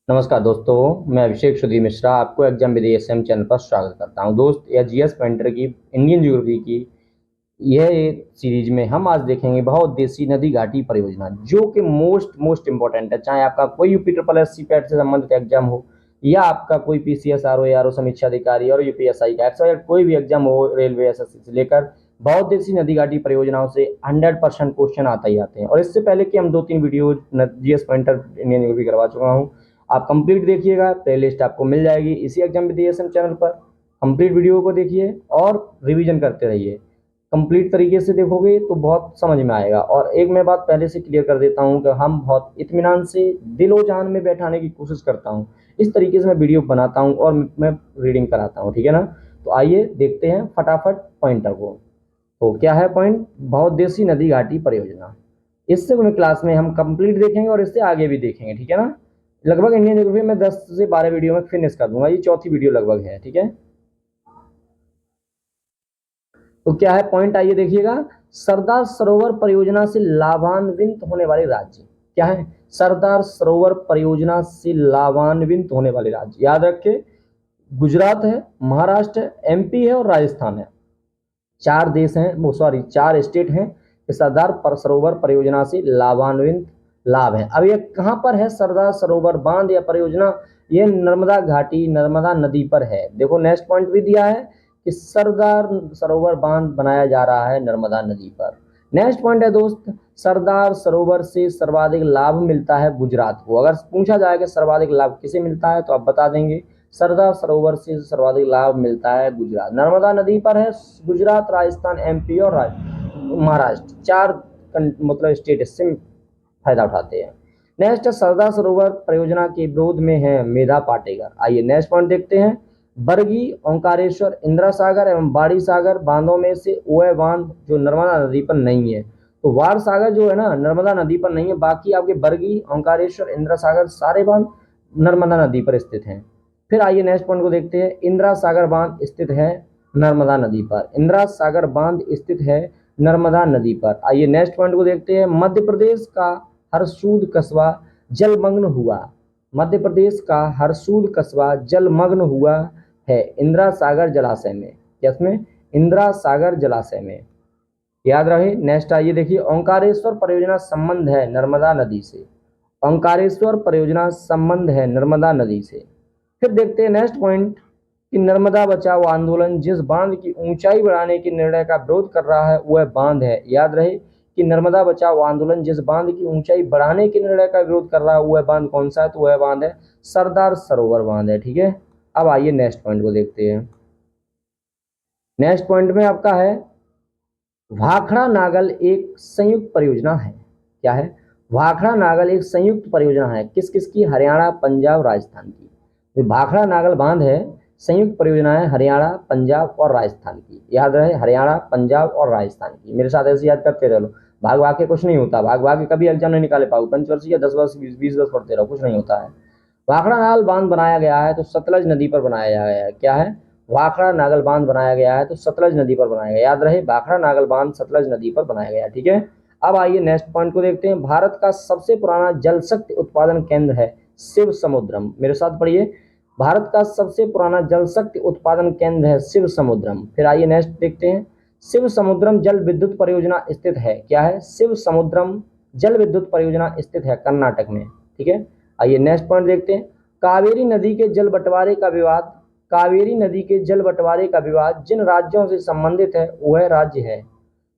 नमस्कार दोस्तों, मैं अभिषेक सुधीर मिश्रा आपको एग्जाम विद एएसएम चैनल पर स्वागत करता हूं। दोस्त, यह जीएस पेंटर की इंडियन ज्योग्राफी की यह सीरीज में हम आज देखेंगे बहुउद्देशीय नदी घाटी परियोजना, जो कि मोस्ट इंपॉर्टेंट है। चाहे आपका कोई UP triple S C PET से संबंधित एग्जाम हो या आपका कोई पीसीएस आरओ समीक्षा अधिकारी और यूपीएसआई का एक्सवाइजेड कोई भी एग्जाम हो, रेलवे एसएससी से लेकर बहुउद्देशीय नदी घाटी परियोजनाओं से 100% क्वेश्चन आते ही आते हैं। और इससे पहले कि हम 2-3 video GS painter Indian geography करवा चुका हूँ, आप कंप्लीट देखिएगा। प्लेलिस्ट आपको मिल जाएगी इसी एग्जाम विद एएसएम चैनल पर। कंप्लीट वीडियो को देखिए और रिवीजन करते रहिए। कंप्लीट तरीके से देखोगे तो बहुत समझ में आएगा। और एक मैं बात पहले से क्लियर कर देता हूँ कि हम बहुत इत्मीनान से दिलो जान में बैठाने की कोशिश करता हूँ। इस तरीके से मैं वीडियो बनाता हूँ और मैं रीडिंग कराता हूँ, ठीक है ना। तो आइए देखते हैं फटाफट पॉइंटर को। तो क्या है पॉइंट? बहुउद्देशीय नदी घाटी परियोजना। इससे में क्लास में हम कंप्लीट देखेंगे और इससे आगे भी देखेंगे, ठीक है ना। लगभग इंडियन ज्योग्राफी में 10 से 12 वीडियो में फिनिश कर दूंगा, ये चौथी वीडियो लगभग है, ठीक है। तो क्या है पॉइंट, आइए देखिएगा। सरदार सरोवर परियोजना से लाभान्वित होने वाले राज्य क्या है? सरदार सरोवर परियोजना से लाभान्वित होने वाले राज्य याद रखें, गुजरात है, महाराष्ट्र है, एमपी है और राजस्थान है। चार देश हैं, वो सॉरी 4 स्टेट हैं कि सरदार सरोवर परियोजना से लाभान्वित लाभ है। अब ये कहाँ पर है सरदार सरोवर बांध या परियोजना? ये नर्मदा घाटी, नर्मदा नदी पर है। देखो नेक्स्ट पॉइंट भी दिया है कि सरदार सरोवर बांध बनाया जा रहा है नर्मदा नदी पर। नेक्स्ट पॉइंट है दोस्त, सरदार सरोवर से सर्वाधिक लाभ मिलता है गुजरात को। अगर पूछा जाए कि सर्वाधिक लाभ किसे मिलता है तो आप बता देंगे सरदार सरोवर से सर्वाधिक लाभ मिलता है गुजरात। नर्मदा नदी पर है गुजरात, राजस्थान, एमपी और महाराष्ट्र, 4 मतलब स्टेट इससे फायदा उठाते हैं। नेक्स्ट है सरदार सरोवर परियोजना के विरोध में है मेधा पाटेकर। आइए नेक्स्ट पॉइंट देखते हैं। बरगी, ओंकारेश्वर, इंदिरा सागर एवं बाड़ी सागर बांधों में से वह बांध जो नर्मदा नदी पर नहीं है। तो वार सागर जो है ना नर्मदा नदी पर नहीं है, बाकी आपके बरगी, ओंकारेश्वर, इंदिरा सागर सारे बांध नर्मदा नदी पर स्थित हैं। फिर आइए नेक्स्ट पॉइंट को देखते हैं। इंदिरा सागर बांध स्थित है नर्मदा नदी पर। इंदिरा सागर बांध स्थित है नर्मदा नदी पर। आइए नेक्स्ट पॉइंट को देखते हैं। मध्य प्रदेश का हरसूद कस्बा जलमग्न हुआ। मध्य प्रदेश का हरसूद कस्बा जलमग्न हुआ है इंदिरा सागर जलाशय में। किसमें? इंदिरा सागर जलाशय में, याद रहे। नेक्स्ट आइए देखिए, ओंकारेश्वर परियोजना संबंध है नर्मदा नदी से। ओंकारेश्वर परियोजना संबंध है नर्मदा नदी से। फिर देखते हैं नेक्स्ट पॉइंट कि नर्मदा बचाओ आंदोलन जिस बांध की ऊंचाई बढ़ाने के निर्णय का विरोध कर रहा है वह बांध है। याद रहे कि नर्मदा बचाओ आंदोलन जिस बांध की ऊंचाई बढ़ाने के निर्णय का विरोध कर रहा है वह बांध कौन सा है? तो वह बांध है सरदार सरोवर बांध है, ठीक है। अब आइए नेक्स्ट पॉइंट को देखते हैं। नेक्स्ट पॉइंट में आपका है भाखड़ा नागल एक संयुक्त परियोजना है। क्या है? भाखड़ा नागल एक संयुक्त परियोजना है। किस किस की? हरियाणा, पंजाब, राजस्थान की। तो भाखड़ा नागल बांध है संयुक्त परियोजना है हरियाणा, पंजाब और राजस्थान की। याद रहे हरियाणा, पंजाब और राजस्थान की। मेरे साथ ऐसे याद करते रहो। भाग भाग के कुछ नहीं होता, भाग भाग के कभी एग्जाम नहीं निकाले पाओ। पंचवर्षीय या 10 वर्ष 20 वर्ष पढ़ते रहो, कुछ नहीं होता है। भाखड़ा नागल बांध बनाया गया है तो सतलज नदी पर बनाया गया है। क्या है? भाखड़ा नागल बांध बनाया गया है तो सतलज नदी पर बनाया गया। याद रहे भाखड़ा नागल बांध सतलज नदी पर बनाया गया, ठीक है। अब आइए नेक्स्ट पॉइंट को देखते हैं। भारत का सबसे पुराना जल शक्ति उत्पादन केंद्र है शिव समुद्रम। मेरे साथ पढ़िए, भारत का सबसे पुराना जल शक्ति उत्पादन केंद्र है शिव समुद्रम। फिर आइए नेक्स्ट देखते हैं। शिव समुद्रम जल विद्युत परियोजना स्थित है। क्या है? शिव समुद्रम जल विद्युत परियोजना स्थित है कर्नाटक में, ठीक है। आइए नेक्स्ट पॉइंट देखते हैं। कावेरी नदी के जल बंटवारे का विवाद, कावेरी नदी के जल बंटवारे का विवाद जिन राज्यों से संबंधित है वह राज्य है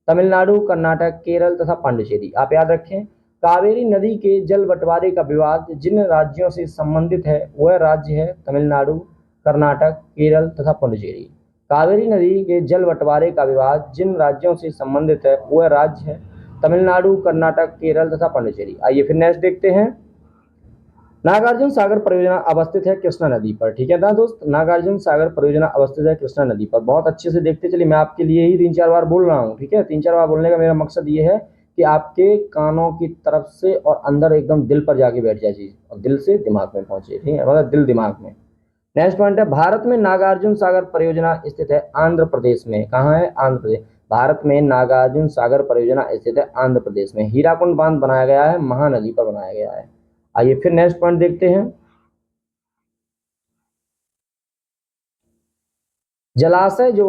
तमिलनाडु, कर्नाटक, केरल तथा पांडिचेरी। आप याद रखें, कावेरी नदी के जल बंटवारे का विवाद जिन राज्यों से संबंधित है वह राज्य है तमिलनाडु, कर्नाटक, केरल तथा पांडिचेरी। कावेरी नदी के जल बंटवारे का विवाद जिन राज्यों से संबंधित है वह राज्य है तमिलनाडु, कर्नाटक, केरल तथा पांडिचेरी। आइए फिर नेक्स्ट देखते हैं। नागार्जुन सागर परियोजना अवस्थित है कृष्णा नदी पर, ठीक है ना दोस्त। नागार्जुन सागर परियोजना अवस्थित है कृष्णा नदी पर। बहुत अच्छे से देखते चलिए, मैं आपके लिए ही 3-4 बार बोल रहा हूँ, ठीक है। 3-4 बार बोलने का मेरा मकसद ये है कि आपके कानों की तरफ से और अंदर एकदम दिल पर जाके बैठ जाए चीज और दिल से दिमाग में पहुंचे, ठीक है, मतलब दिल दिमाग में। नेक्स्ट पॉइंट है, भारत में नागार्जुन सागर परियोजना स्थित है आंध्र प्रदेश में। कहाँ है? आंध्र प्रदेश। भारत में नागार्जुन सागर परियोजना स्थित है आंध्र प्रदेश में। हीराकुंड बांध बनाया गया है महानदी पर बनाया गया है। आइए फिर नेक्स्ट पॉइंट देखते हैं। जलाशय जो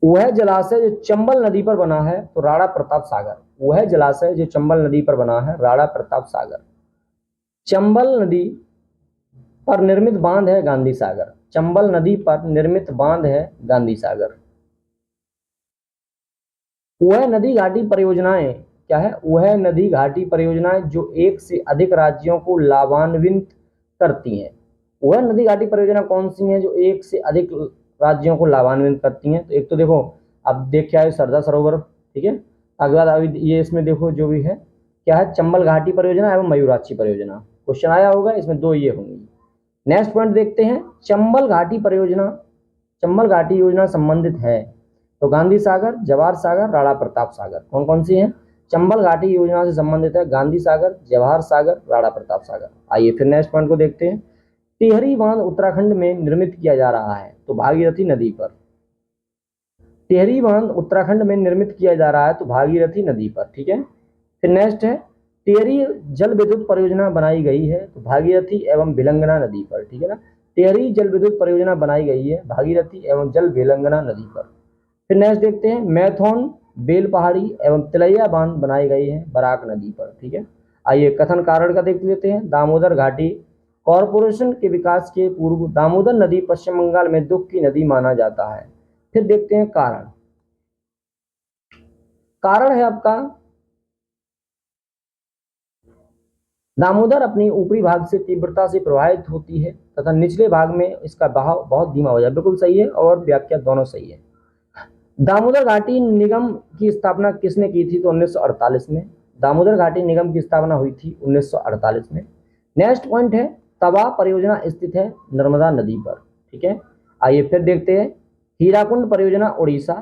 वह जलाशय जो चंबल नदी पर बना है तो राणा प्रताप सागर। वह जलाशय जो चंबल नदी पर बना है राणा प्रताप सागर। चंबल नदी पर निर्मित बांध है गांधी सागर। चंबल नदी पर निर्मित बांध है गांधी सागर। वह नदी घाटी परियोजनाएं क्या है? वह नदी घाटी परियोजनाएं जो एक से अधिक राज्यों को लाभान्वित करती हैं। वह नदी घाटी परियोजना कौन सी है जो एक से अधिक राज्यों को लाभान्वित करती हैं? तो एक तो देखो, अब देख क्या है, सरदार सरोवर, ठीक है। अगला अभी ये इसमें देखो जो भी है क्या है, चंबल घाटी परियोजना एवं मयूराक्षी परियोजना। क्वेश्चन आया होगा, इसमें दो ये होंगी। नेक्स्ट पॉइंट देखते हैं, चंबल घाटी परियोजना, चंबल घाटी योजना संबंधित है तो गांधी सागर, जवाहर सागर, राणा प्रताप सागर। कौन कौन सी है? चंबल घाटी योजना से संबंधित है गांधी सागर, जवाहर सागर, राणा प्रताप सागर। आइए फिर नेक्स्ट पॉइंट को देखते हैं। टिहरी बांध उत्तराखंड में निर्मित किया जा रहा है तो भागीरथी नदी पर। टिहरी बांध उत्तराखंड में निर्मित किया जा रहा है तो भागीरथी नदी पर, ठीक है। फिर नेक्स्ट है, टिहरी जल विद्युत परियोजना बनाई गई है तो भागीरथी एवं भिलंगना नदी पर, ठीक है ना। टिहरी जल विद्युत परियोजना बनाई गई है भागीरथी एवं जल भिलंगना नदी पर। फिर नेक्स्ट देखते हैं, मैथौन, बेल पहाड़ी एवं तिलैया बांध बनाई गई है बराक नदी पर, ठीक है। आइए कथन कारण का देख लेते हैं। दामोदर घाटी कॉरपोरेशन के विकास के पूर्व दामोदर नदी पश्चिम बंगाल में दुख की नदी माना जाता है। फिर देखते हैं कारण। कारण है आपका, दामोदर अपनी ऊपरी भाग से तीव्रता से प्रवाहित होती है तथा निचले भाग में इसका बहाव बहुत धीमा हो जाता है। बिल्कुल सही है और व्याख्या दोनों सही है। दामोदर घाटी निगम की स्थापना किसने की थी? तो 1948 में दामोदर घाटी निगम की स्थापना हुई थी 1948 में। नेक्स्ट पॉइंट है, तवा परियोजना स्थित है नर्मदा नदी पर, ठीक है। आइए फिर देखते हैं, हीराकुंड परियोजना उड़ीसा,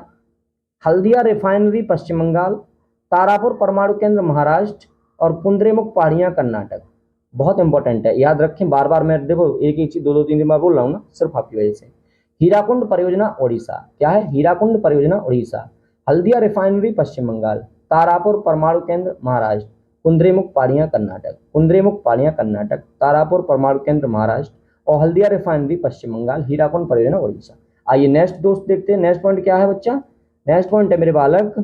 हल्दिया रिफाइनरी पश्चिम बंगाल, तारापुर परमाणु केंद्र महाराष्ट्र और कुंद्रेमुख पहाड़ियां कर्नाटक। बहुत इंपॉर्टेंट है, याद रखें। बार बार मैं देखो एक एक चीज दो दो तीन तीन बार बोल रहा हूँ ना, सिर्फ आपकी वजह से। हीराकुंड परियोजना उड़ीसा, क्या है? हीराकुंड परियोजना उड़ीसा। हल्दिया रिफाइनरी पश्चिम बंगाल, तारापुर परमाणु केंद्र महाराष्ट्र, कुंद्रेमुख पहाड़ियां कर्नाटक। कुंद्रेमुख पहाड़ियां कर्नाटक, तारापुर परमाणु केंद्र महाराष्ट्र और हल्दिया रिफाइनरी पश्चिम बंगाल, हीराकुंड परियोजना उड़ीसा। आइए नेक्स्ट दोस्त देखते हैं, नेक्स्ट पॉइंट क्या है बच्चा? नेक्स्ट पॉइंट है मेरे बालक,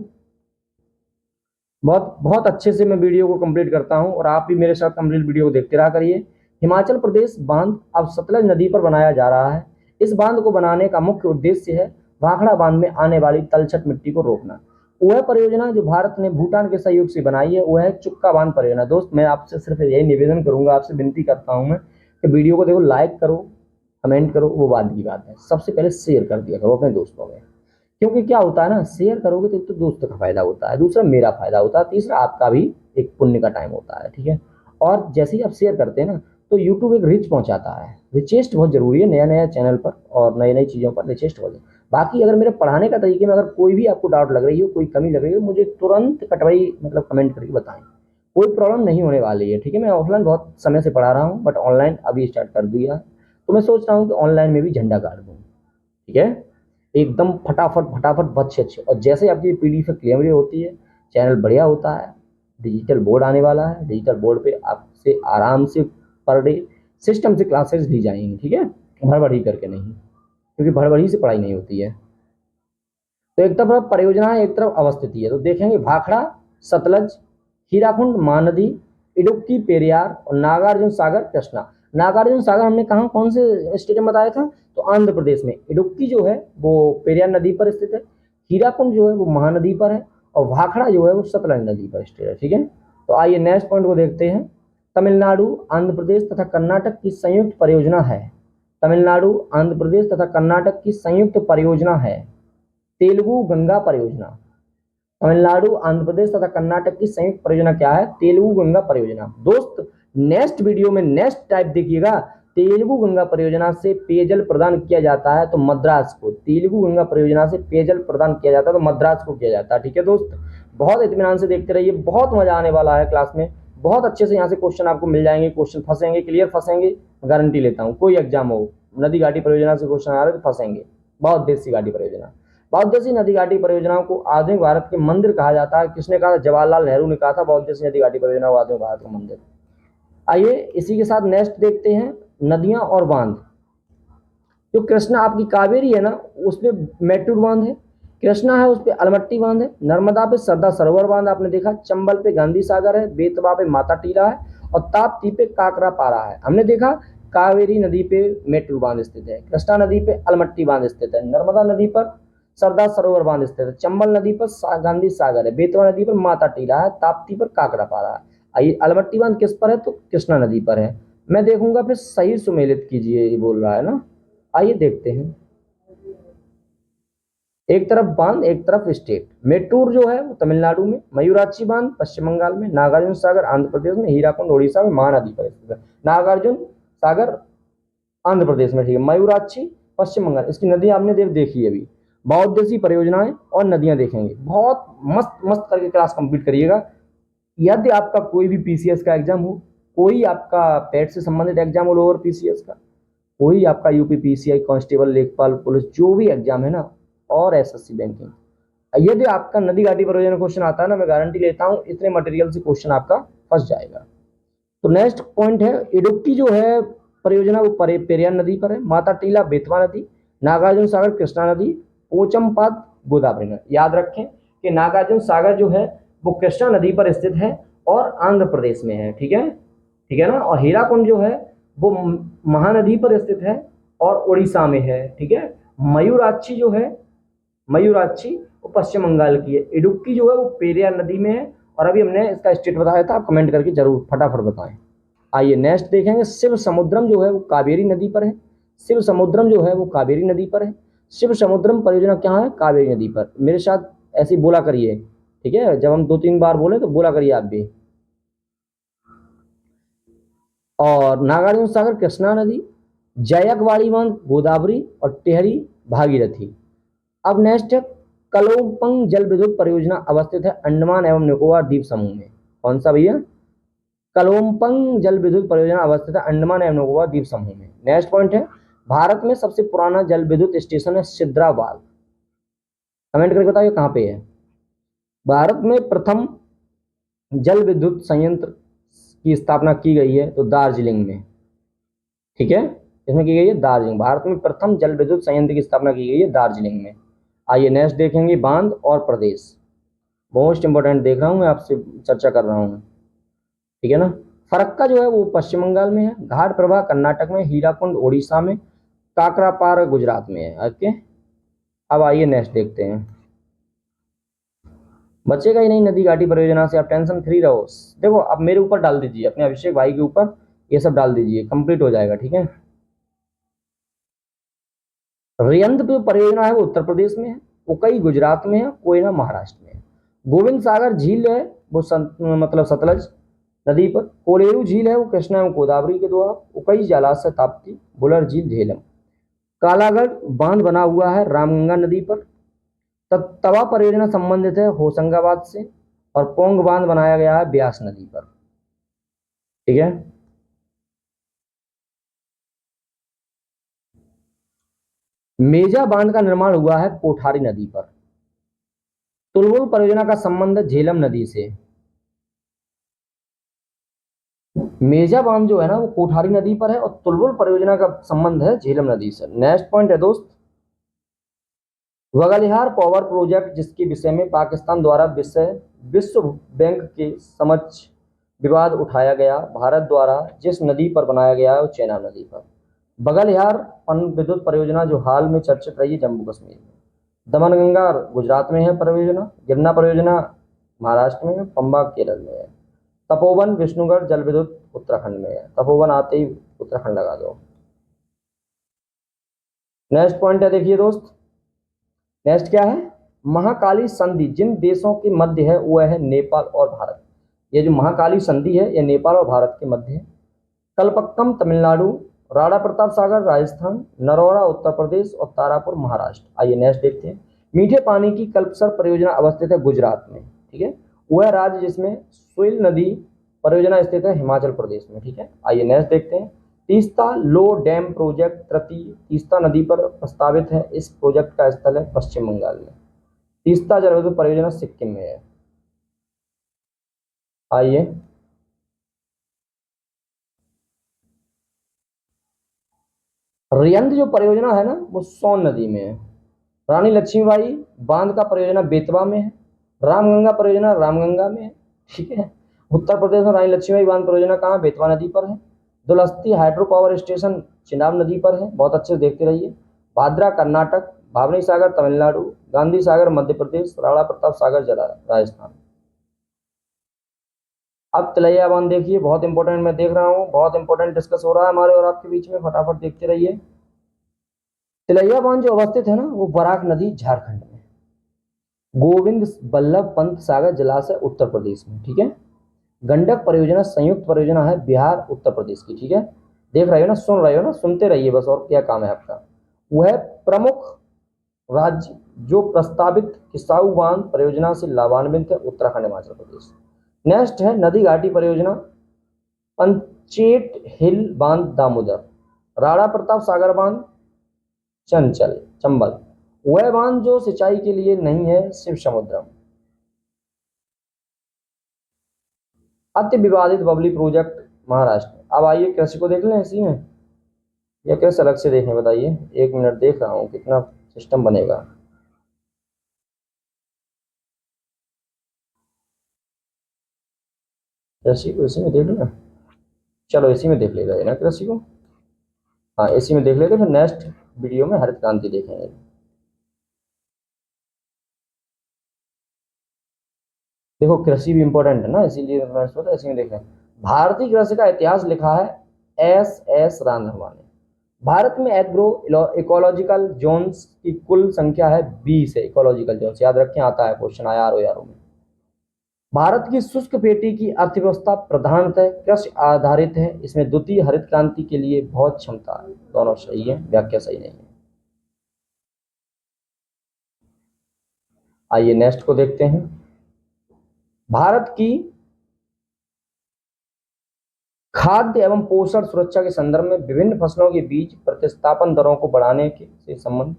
बहुत बहुत अच्छे से मैं वीडियो को कंप्लीट करता हूं और आप भी मेरे साथ कंप्लीट वीडियो को देखते रहा करिए। हिमाचल प्रदेश बांध अब सतलज नदी पर बनाया जा रहा है। इस बांध को बनाने का मुख्य उद्देश्य है भाखड़ा बांध में आने वाली तलछट मिट्टी को रोकना। वह परियोजना जो भारत ने भूटान के सहयोग से बनाई है वह है चुक्का बांध परियोजना। दोस्त मैं आपसे सिर्फ यही निवेदन करूंगा, आपसे विनती करता हूं मैं कि वीडियो को देखो, लाइक करो, कमेंट करो, वो बाद की बात है। सबसे पहले शेयर कर दिया करो अपने दोस्तों में, क्योंकि क्या होता है ना, शेयर करोगे तो एक तो दोस्त का फायदा होता है, दूसरा मेरा फायदा होता है, तीसरा आपका भी एक पुण्य का टाइम होता है, ठीक है। और जैसे ही आप शेयर करते हैं ना तो यूट्यूब एक रिच पहुंचाता है। रिचेस्ट बहुत जरूरी है नया नया चैनल पर और नई नई चीज़ों पर रिचेस्ट हो जाए। बाकी अगर मेरे पढ़ाने का तरीके में अगर कोई भी आपको डाउट लग रही हो, कोई कमी लग रही हो, मुझे तुरंत कटवाई मतलब कमेंट करके बताएं, कोई प्रॉब्लम नहीं होने वाली है, ठीक है। मैं ऑफलाइन बहुत समय से पढ़ा रहा हूँ बट ऑनलाइन अभी स्टार्ट कर दिया, तो मैं सोच रहा हूँ कि ऑनलाइन में भी झंडा गाड़ दूँ, ठीक है। एकदम फटाफट फटाफट बहुत अच्छे। और जैसे आपकी पीडीएफ क्लियर होती है, चैनल बढ़िया होता है, डिजिटल बोर्ड आने वाला है, डिजिटल बोर्ड पे आपसे आराम से पर डे सिस्टम से क्लासेस ली जाएंगी, ठीक है। भड़बड़ी करके नहीं, क्योंकि भड़बड़ी से पढ़ाई नहीं होती है। तो एक तरफ परियोजना है, एक तरफ अवस्थिति है। तो देखेंगे भाखड़ा, सतलज, हीराकुंड महानदी, इडुक्की पेरियार और नागार्जुन सागर कृष्णा। नागार्जुन सागर हमने कहा कौन से स्टेट में बताया था? तो आंध्र प्रदेश में। इडुक्की जो है वो पेरियार नदी पर स्थित है, हीराकुंड जो है वो महानदी पर है और भाखड़ा जो है वो सतलज नदी पर स्थित है, ठीक है। तो आइए नेक्स्ट पॉइंट को देखते हैं। तमिलनाडु, आंध्र प्रदेश तथा कर्नाटक की संयुक्त परियोजना है। तमिलनाडु, आंध्र प्रदेश तथा कर्नाटक की संयुक्त परियोजना है तेलुगु गंगा परियोजना। तमिलनाडु, आंध्र प्रदेश तथा कर्नाटक की संयुक्त परियोजना क्या है? तेलुगु गंगा परियोजना। दोस्त नेक्स्ट वीडियो में नेक्स्ट टाइप देखिएगा, तेलुगु गंगा परियोजना से पेयजल प्रदान किया जाता है तो मद्रास को, तेलुगु गंगा परियोजना से पेयजल प्रदान किया जाता है तो मद्रास को किया जाता है, ठीक है दोस्त। बहुत इत्मीनान से देखते रहिए, बहुत मजा आने वाला है क्लास में, बहुत अच्छे से यहाँ से क्वेश्चन आपको मिल जाएंगे। क्वेश्चन फंसेंगे, क्लियर फंसेंगे, गारंटी लेता हूँ। कोई एग्जाम हो, नदी घाटी परियोजना से क्वेश्चन आ रहे तो फंसेंगे। बहुत देसी घाटी परियोजना, बहुत देसी नदी घाटी परियोजनाओं को आधुनिक भारत के मंदिर कहा जाता है। किसने कहा? जवाहरलाल नेहरू ने कहा था बहुत देसी नदी घाटी परियोजना को आधुनिक भारत का मंदिर। आइए इसी के साथ नेक्स्ट देखते हैं, नदियां और बांध। जो कृष्णा आपकी कावेरी है ना, उस पे मेट्टूर बांध है, कृष्णा है उस पे अलमट्टी बांध है, नर्मदा पे सरदार सरोवर बांध आपने देखा, चंबल पे गांधी सागर है, बेतवा पे माता टीला है और ताप्ती पे काकरा पारा है। हमने देखा कावेरी नदी पे मेट्टूर बांध स्थित है, कृष्णा नदी पे अलमट्टी बांध स्थित है, नर्मदा नदी पर सरदार सरोवर बांध स्थित है, चंबल नदी पर गांधी सागर है, बेतवा नदी पर माता टीला है, ताप्ती पर काकरा पारा है। आइए अलमट्टी बांध किस पर है, तो कृष्णा नदी पर है। मैं देखूंगा फिर सही सुमेलित कीजिए, ये बोल रहा है ना। आइए देखते हैं, एक तरफ बांध एक तरफ स्टेट। मेट्टूर जो है वो तमिलनाडु में, मयूराक्षी बांध पश्चिम बंगाल में, नागार्जुन सागर आंध्र प्रदेश में, हीराकुंड ओडिशा में, महानदी पर स्थित है। नागार्जुन सागर आंध्र प्रदेश में, ठीक है, मयूराक्षी पश्चिम बंगाल। इसकी नदी आपने देखी है अभी। बहुउद्देशीय परियोजनाएं और नदियां देखेंगे, बहुत मस्त मस्त करके क्लास कंप्लीट करिएगा। यदि आपका कोई भी पीसीएस का एग्जाम हो, कोई आपका पेट से संबंधित एग्जाम हो, लोअर पीसीएस का, कोई आपका यूपी पीसीआई कांस्टेबल लेखपाल पुलिस जो भी एग्जाम है ना, और एसएससी बैंकिंग, यदि आपका नदी घाटी परियोजना क्वेश्चन आता है ना, मैं गारंटी लेता हूं इतने मटेरियल से क्वेश्चन आपका फंस जाएगा। तो नेक्स्ट पॉइंट है, इडुक्की जो है परियोजना वो पेरियार नदी पर है, माता टीला बेतवा नदी, नागार्जुन सागर कृष्णा नदी, पोचमपाद गोदावरी नदी। याद रखें कि नागार्जुन सागर जो है वो कृष्णा नदी पर स्थित है और आंध्र प्रदेश में है, ठीक है, ठीक है ना। और हीराकुंड जो है वो महानदी पर स्थित है और उड़ीसा में है, ठीक है। मयूराक्षी जो है, मयूराक्षी वो पश्चिम बंगाल की है। इडुक्की जो है वो पेरियार नदी में है। और अभी हमने इसका स्टेट बताया था, आप कमेंट करके जरूर फटाफट बताएं। आइए नेक्स्ट देखेंगे, शिव समुद्रम जो है वो कावेरी नदी पर है। शिव समुद्रम जो है वो कावेरी नदी पर है। शिव समुद्रम परियोजना क्या है, कावेरी नदी पर। मेरे साथ ऐसे ही बोला करिए, ठीक है, जब हम 2-3 बार बोले तो बोला करिए आप भी। और नागार्जुन सागर कृष्णा नदी, जयकवाड़ी बांध गोदावरी और टेहरी भागीरथी। अब नेक्स्ट है, कलोपंग जल विद्युत परियोजना अवस्थित है अंडमान एवं निकोबार द्वीप समूह में। कौन सा भैया, कलोपंग जल विद्युत परियोजना अवस्थित है अंडमान एवं निकोबार द्वीप समूह में। नेक्स्ट पॉइंट है, भारत में सबसे पुराना जल विद्युत स्टेशन है सिद्रावाल। कमेंट करके बताइए कहां पे है। भारत में प्रथम जल विद्युत संयंत्र की स्थापना की गई है तो दार्जिलिंग में, ठीक है, इसमें की गई है दार्जिलिंग। भारत में प्रथम जल विद्युत संयंत्र की स्थापना की गई है दार्जिलिंग में। आइए नेक्स्ट देखेंगे, बांध और प्रदेश। मोस्ट इंपोर्टेंट देख रहा हूं मैं, आपसे चर्चा कर रहा हूं, ठीक है ना। फरक्का जो है वो पश्चिम बंगाल में है, घाट प्रभा कर्नाटक में, हीराकुंड ओडिशा में, काकरापार गुजरात में है। ओके, अब आइए नेक्स्ट देखते हैं। बचेगा ही नहीं नदी घाटी परियोजना से, आप टेंशन फ्री रहो। देखो अब मेरे ऊपर डाल दीजिए, अपने अभिषेक भाई के ऊपर ये सब डाल दीजिए, कंप्लीट हो जाएगा, ठीक है। रियंद जो परियोजना है वो उत्तर प्रदेश में है, उकई गुजरात में है, कोयना महाराष्ट्र में है। गोविंद सागर झील है वो मतलब सतलज नदी पर। कोलेरू झील है वो कृष्णा एवं गोदावरी के द्वारा। उकई जलाशय ताप्ती, बुलर झील झेलम। कालागढ़ बांध बना हुआ है रामगंगा नदी पर। तवा परियोजना संबंधित है होशंगाबाद से। और पोंग बांध बनाया गया है ब्यास नदी पर, ठीक है। मेजा बांध का निर्माण हुआ है कोठारी नदी पर। तुलवुल परियोजना का संबंध है झेलम नदी से। मेजा बांध जो है ना वो कोठारी नदी पर है और तुलवुल परियोजना का संबंध है झेलम नदी से। नेक्स्ट पॉइंट है दोस्त, वगालिहार पावर प्रोजेक्ट, जिसके विषय में पाकिस्तान द्वारा विश्व बैंक के समक्ष विवाद उठाया गया। भारत द्वारा जिस नदी पर बनाया गया है वो चेनाब नदी पर। बगलिहार पन विद्युत परियोजना जो हाल में चर्चित रही है जम्मू कश्मीर में। दमनगंगा गुजरात में है परियोजना। गिरना परियोजना महाराष्ट्र में है। पंबा केरल में है। तपोवन विष्णुगढ़ जल विद्युत उत्तराखंड में है। तपोवन आते ही उत्तराखंड लगा दो। नेक्स्ट पॉइंट है, देखिए दोस्त, नेक्स्ट क्या है, महाकाली संधि जिन देशों के मध्य है वह है नेपाल और भारत। ये जो महाकाली संधि है ये नेपाल और भारत के मध्य है। कलपक्कम तमिलनाडु, राणा प्रताप सागर राजस्थान, नरौरा उत्तर प्रदेश और तारापुर महाराष्ट्र। आइए नेक्स्ट देखते हैं। मीठे पानी की कल्पसर परियोजना अवस्थित है गुजरात में, ठीक है। वह राज्य जिसमें सुइल नदी परियोजना स्थित है हिमाचल प्रदेश में, ठीक है। आइए नेक्स्ट देखते हैं। तीस्ता लो डैम प्रोजेक्ट तृतीय तीस्ता नदी पर प्रस्तावित है। इस प्रोजेक्ट का स्थल है पश्चिम बंगाल में। तीस्ता जल विद्युत परियोजना सिक्किम में है। आइए रियंद जो परियोजना है ना वो सोन नदी में है। रानी लक्ष्मीबाई बांध का परियोजना बेतवा में है। रामगंगा परियोजना रामगंगा में है। ठीक है। उत्तर प्रदेश में रानी लक्ष्मीबाई बांध परियोजना कहाँ, बेतवा नदी पर है। दुलस्ती हाइड्रो पावर स्टेशन चिनाब नदी पर है, बहुत अच्छे से देखते रहिए। भादरा कर्नाटक, भावनी सागर तमिलनाडु, गांधी सागर मध्य प्रदेश, राणा प्रताप सागर जला राजस्थान। अब तिलैया बांध देखिए, बहुत इंपॉर्टेंट, मैं देख रहा हूँ बहुत इंपॉर्टेंट डिस्कस हो रहा है हमारे और आपके बीच में, फटाफट देखते रहिए। तिलैया बांध जो अवस्थित है ना वो बराक नदी झारखंड में, गोविंद बल्लभ पंत सागर जलाशय उत्तर प्रदेश में। ठीक है। गंडक परियोजना संयुक्त परियोजना है बिहार उत्तर प्रदेश की। ठीक है। देख रहे हो ना, सुन रहे हो ना, सुनते रहिए बस, और क्या काम है आपका। वह प्रमुख राज्य जो प्रस्तावित किसाऊ बांध परियोजना से लाभान्वित है, उत्तराखंड हिमाचल प्रदेश। नेक्स्ट है नदी घाटी परियोजना, पंचेट हिल बांध दामोदर, राणा प्रताप सागर बांध चंचल चंबल। वह बांध जो सिंचाई के लिए नहीं है, शिव समुद्रम। अति विवादित बबली प्रोजेक्ट महाराष्ट्र। अब आइए कृषि को देख लें इसी में, या कैसे अलग से देखें बताइए, 1 मिनट देख रहा हूँ कितना सिस्टम बनेगा। कृषि को इसी में देख लेना, चलो इसी में देख लेगा ये ना कृषि को। हाँ इसी में देख लेते, फिर नेक्स्ट वीडियो में हरित क्रांति देखेंगे। देखो कृषि भी इंपॉर्टेंट है ना, इसीलिए मैं सोचा इसी में देख लें। भारतीय कृषि का इतिहास लिखा है एस रामधनवा ने। भारत में एग्रो इकोलॉजिकल जोन्स की कुल संख्या है 20 है। इकोलॉजिकल जोन्स याद रखें, आता है क्वेश्चन आया आर में। भारत की शुष्क पेटी की अर्थव्यवस्था प्रधानतः कृषि आधारित है। इसमें द्वितीय हरित क्रांति के लिए बहुत क्षमता है। दोनों सही है, व्याख्या सही नहीं है। आइए नेक्स्ट को देखते हैं। भारत की खाद्य एवं पोषण सुरक्षा के संदर्भ में विभिन्न फसलों के बीच प्रतिस्थापन दरों को बढ़ाने के से संबंध।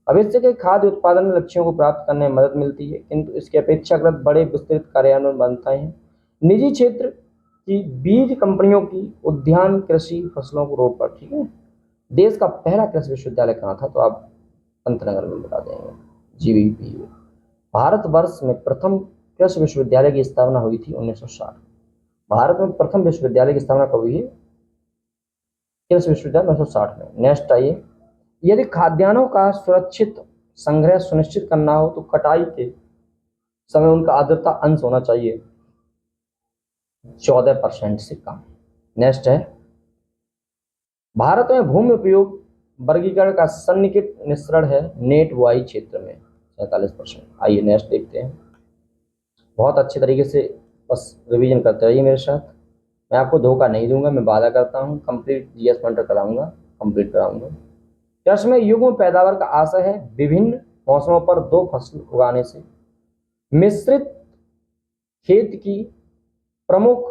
भविष्य के खाद्य उत्पादन लक्ष्यों को प्राप्त करने में मदद मिलती है, किंतु इसके अपेक्षाकृत बड़े विस्तृत कार्यान्वयन बनते हैं। निजी क्षेत्र की बीज कंपनियों की उद्यान कृषि फसलों को रोक पर। ठीक है। देश का पहला कृषि विश्वविद्यालय कहाँ था, तो आप पंतनगर में बता देंगे। जीवीपी। भारतवर्ष में प्रथम कृषि विश्वविद्यालय की स्थापना हुई थी 1960। भारत में प्रथम विश्वविद्यालय की स्थापना कब हुई है, कृषि विश्वविद्यालय 1960 में। नेक्स्ट आइए। यदि खाद्यान्नों का सुरक्षित संग्रह सुनिश्चित करना हो तो कटाई के समय उनका आर्द्रता अंश होना चाहिए 14% से कम। नेक्स्ट है। भारत में भूमि उपयोग वर्गीकरण का सन्निकट मिश्रण है नेट बुआई क्षेत्र में 47%। आइए नेक्स्ट देखते हैं। बहुत अच्छे तरीके से बस रिवीजन करते रहिए मेरे साथ, मैं आपको धोखा नहीं दूंगा, मैं वादा करता हूँ कंप्लीट जीएस पॉइंटर कराऊंगा, कंप्लीट कराऊंगा। कृषि में युग्म पैदावार का आशय है विभिन्न मौसमों पर दो फसल उगाने से। मिश्रित खेत की प्रमुख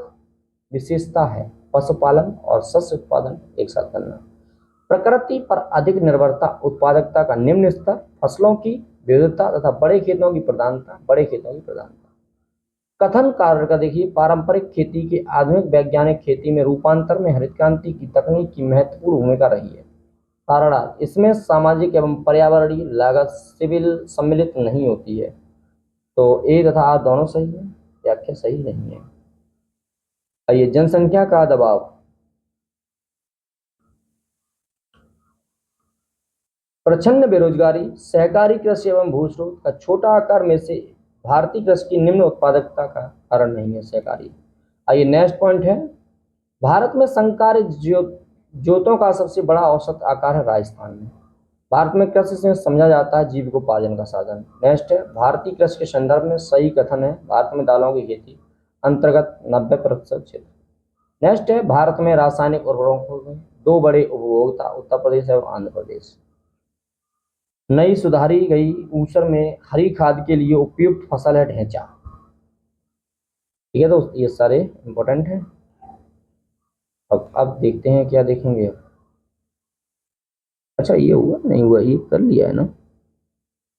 विशेषता है पशुपालन और शस्य उत्पादन एक साथ करना। प्रकृति पर अधिक निर्भरता, उत्पादकता का निम्न स्तर, फसलों की विविधता तथा बड़े खेतों की प्रधानता। कथन कार्य का देखिए, पारंपरिक खेती के आधुनिक वैज्ञानिक खेती में रूपांतर में हरित क्रांति की तकनीक की महत्वपूर्ण भूमिका रही है। कारण इसमें सामाजिक एवं पर्यावरणीय लागत सिविल सम्मिलित नहीं होती है। तो ए तथा आर दोनों सही है, व्याख्या सही नहीं है। आइए जनसंख्या का दबाव। प्रचंड बेरोजगारी, सहकारी कृषि एवं भूस्रोत का छोटा आकार में से भारतीय कृषि की निम्न उत्पादकता का कारण नहीं है सहकारी। आइए नेक्स्ट पॉइंट है। भारत में संकर जोतों का सबसे बड़ा औसत आकार है राजस्थान में। भारत में कृषि से समझा जाता है जीविकोपार्जन का साधन। नेक्स्ट है। भारतीय कृषि के संदर्भ में सही कथन है भारत में दालों की खेती अंतर्गत 90% क्षेत्र। नेक्स्ट है। भारत में रासायनिक उर्वरकों में दो बड़े उपभोक्ता उत्तर प्रदेश और आंध्र प्रदेश। नई सुधारी गई ऊसर में हरी खाद के लिए उपयुक्त फसल है ढैंचा। ठीक है दोस्त, ये सारे इंपॉर्टेंट हैं। अब देखते हैं क्या देखेंगे। अच्छा ये हुआ नहीं हुआ, ये कर लिया है ना,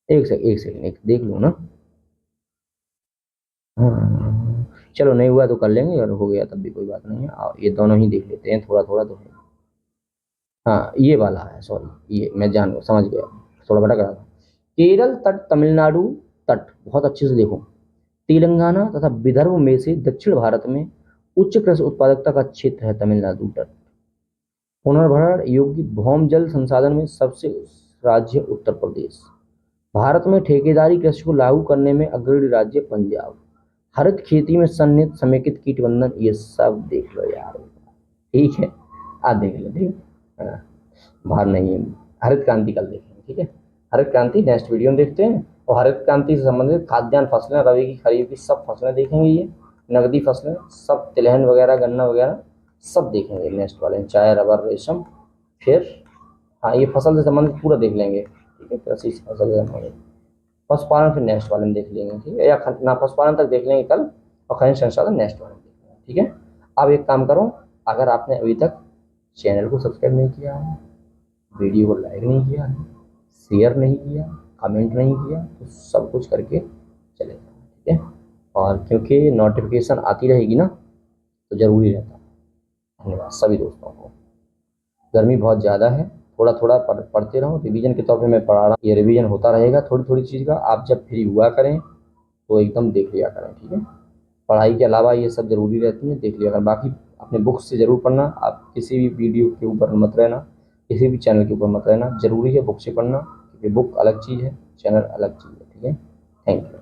एक सेकंड एक देख लो ना। हाँ चलो, नहीं हुआ तो कर लेंगे और हो गया तब भी कोई बात नहीं है। ये दोनों ही देख लेते हैं थोड़ा थोड़ा तो है। हाँ ये वाला है, सॉरी ये मैं जान समझ गया, थोड़ा भटक रहा था। केरल तट, तमिलनाडु तट, बहुत अच्छे से देखो, तेलंगाना तथा विदर्भ में से दक्षिण भारत में उच्च कृषि उत्पादकता का क्षेत्र है तमिलनाडु तट। पुनर्भरण योग्य भौम जल संसाधन में सबसे राज्य उत्तर प्रदेश। भारत में ठेकेदारी कृषि को लागू करने में अग्रणी राज्य पंजाब। हरित खेती में सन्निहित समेकित कीट प्रबंधन, ये सब देख लो यार, ठीक है, आप देख लो, ठीक है। हाँ, बाहर नहीं है, हरित क्रांति कल देखेंगे, ठीक है। हरित क्रांति नेक्स्ट वीडियो में देखते हैं। और हरित क्रांति से संबंधित खाद्यान्न फसलें, रबी की खरीफ की सब फसलें देखेंगे, ये नकदी फसलें सब, तिलहन वगैरह गन्ना वगैरह सब देखेंगे नेक्स्ट वाले में, चाय रबर रेशम। फिर हाँ ये फसल से संबंधित पूरा देख लेंगे, ठीक है, कृषि से फसल से संबंधित। पशुपालन फिर नेक्स्ट वाले में देख लेंगे, ठीक है, या ना पशुपालन तक देख लेंगे कल, और खनिज संसाधन नेक्स्ट वाले में देख लेंगे, ठीक है। अब एक काम करो, अगर आपने अभी तक चैनल को सब्सक्राइब नहीं किया है, वीडियो को लाइक नहीं किया है, शेयर नहीं किया, कमेंट नहीं किया, तो सब कुछ करके चले जाओ, ठीक है। और क्योंकि नोटिफिकेशन आती रहेगी ना, तो ज़रूरी रहता है। धन्यवाद सभी दोस्तों को। गर्मी बहुत ज़्यादा है, थोड़ा थोड़ा पढ़ते रहो, रिवीजन के तौर पे मैं पढ़ा रहा हूँ, ये रिवीजन होता रहेगा थोड़ी थोड़ी चीज़ का। आप जब फ्री हुआ करें तो एकदम देख लिया करें, ठीक है। पढ़ाई के अलावा ये सब ज़रूरी रहती है, देख लिया करें। बाकी अपने बुक से ज़रूर पढ़ना, आप किसी भी वीडियो के ऊपर मत रहना, किसी भी चैनल के ऊपर मत रहना, ज़रूरी है बुक से पढ़ना, क्योंकि बुक अलग चीज़ है, चैनल अलग चीज़ है, ठीक है। Thank you.